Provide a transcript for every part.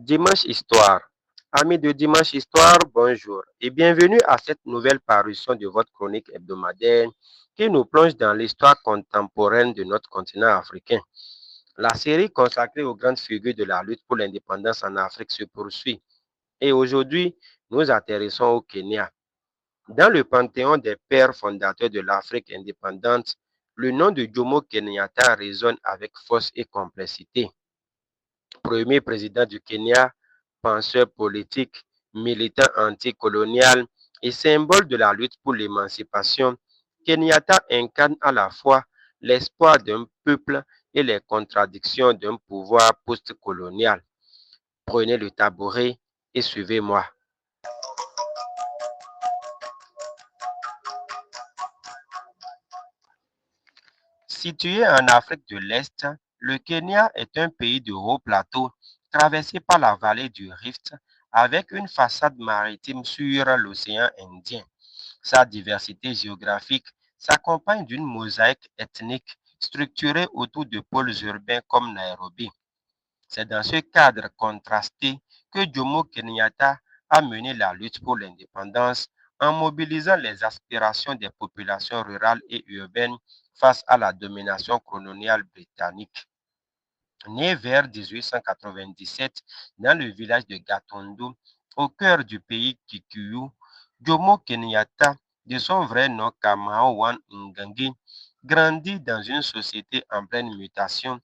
Dimanche Histoire. Amis de Dimanche Histoire, bonjour et bienvenue à cette nouvelle parution de votre chronique hebdomadaire qui nous plonge dans l'histoire contemporaine de notre continent africain. La série consacrée aux grandes figures de la lutte pour l'indépendance en Afrique se poursuit et aujourd'hui, nous atterrissons au Kenya. Dans le panthéon des pères fondateurs de l'Afrique indépendante, le nom de Jomo Kenyatta résonne avec force et complexité. Premier président du Kenya, penseur politique, militant anticolonial et symbole de la lutte pour l'émancipation, Kenyatta incarne à la fois l'espoir d'un peuple et les contradictions d'un pouvoir postcolonial. Prenez le tabouret et suivez-moi. Situé en Afrique de l'Est, le Kenya est un pays de haut plateau traversé par la vallée du Rift avec une façade maritime sur l'océan Indien. Sa diversité géographique s'accompagne d'une mosaïque ethnique structurée autour de pôles urbains comme Nairobi. C'est dans ce cadre contrasté que Jomo Kenyatta a mené la lutte pour l'indépendance en mobilisant les aspirations des populations rurales et urbaines face à la domination coloniale britannique. Né vers 1897 dans le village de Gatundu, au cœur du pays Kikuyu, Jomo Kenyatta, de son vrai nom Kamau Wan Ngangi, grandit dans une société en pleine mutation,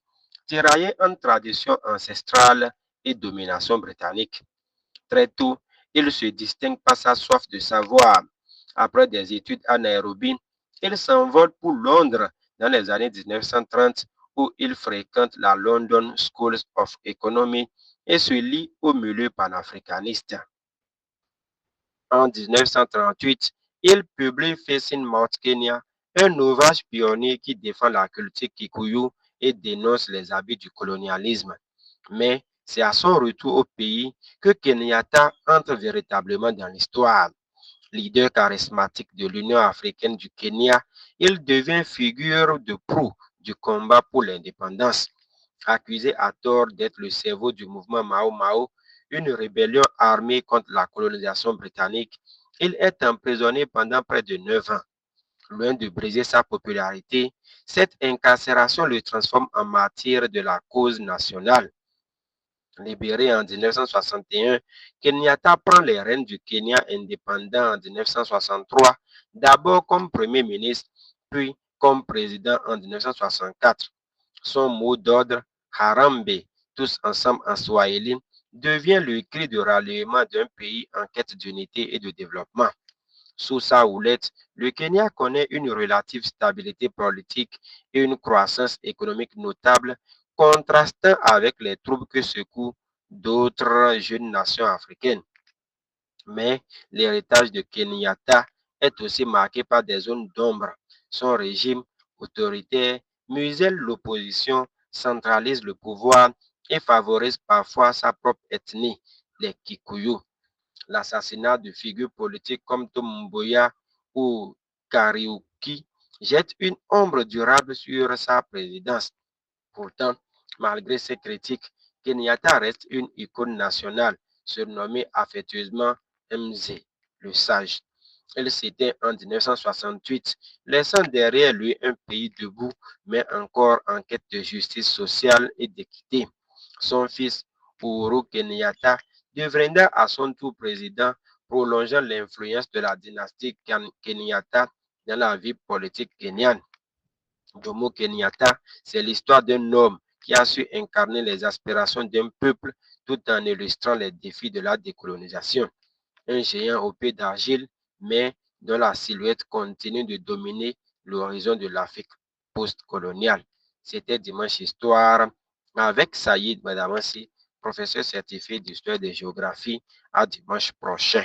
tiraillée entre tradition ancestrale et domination britannique. Très tôt, il se distingue par sa soif de savoir. Après des études à Nairobi, il s'envole pour Londres dans les années 1930 où il fréquente la London School of Economy et se lie au milieu panafricaniste. En 1938, il publie Facing Mount Kenya, un ouvrage pionnier qui défend la culture Kikuyu et dénonce les abus du colonialisme. Mais c'est à son retour au pays que Kenyatta entre véritablement dans l'histoire. Leader charismatique de l'Union africaine du Kenya, il devient figure de proue du combat pour l'indépendance. Accusé à tort d'être le cerveau du mouvement Mao Mao, une rébellion armée contre la colonisation britannique, il est emprisonné pendant près de 9 ans. Loin de briser sa popularité, cette incarcération le transforme en martyr de la cause nationale. Libéré en 1961, Kenyatta prend les rênes du Kenya indépendant en 1963, d'abord comme Premier ministre, puis comme président en 1964. Son mot d'ordre, Harambe, tous ensemble en Swahili, devient le cri de ralliement d'un pays en quête d'unité et de développement. Sous sa houlette, le Kenya connaît une relative stabilité politique et une croissance économique notable, contrastant avec les troubles que secouent d'autres jeunes nations africaines. Mais l'héritage de Kenyatta est aussi marqué par des zones d'ombre. Son régime autoritaire muselle l'opposition, centralise le pouvoir et favorise parfois sa propre ethnie, les Kikuyu. L'assassinat de figures politiques comme Tom Mboya ou Kariuki jette une ombre durable sur sa présidence. Pourtant, malgré ces critiques, Kenyatta reste une icône nationale, surnommée affectueusement MZ, le sage. Il s'éteint en 1968, laissant derrière lui un pays debout, mais encore en quête de justice sociale et d'équité. Son fils, Uhuru Kenyatta, deviendra à son tour président, prolongeant l'influence de la dynastie Kenyatta dans la vie politique kenyane. Jomo Kenyatta, c'est l'histoire d'un homme qui a su incarner les aspirations d'un peuple tout en illustrant les défis de la décolonisation. Un géant au pied d'argile, mais dont la silhouette continue de dominer l'horizon de l'Afrique post-coloniale. C'était Dimanche Histoire avec Saïd Badamassi, professeur certifié d'histoire et de géographie. À dimanche prochain.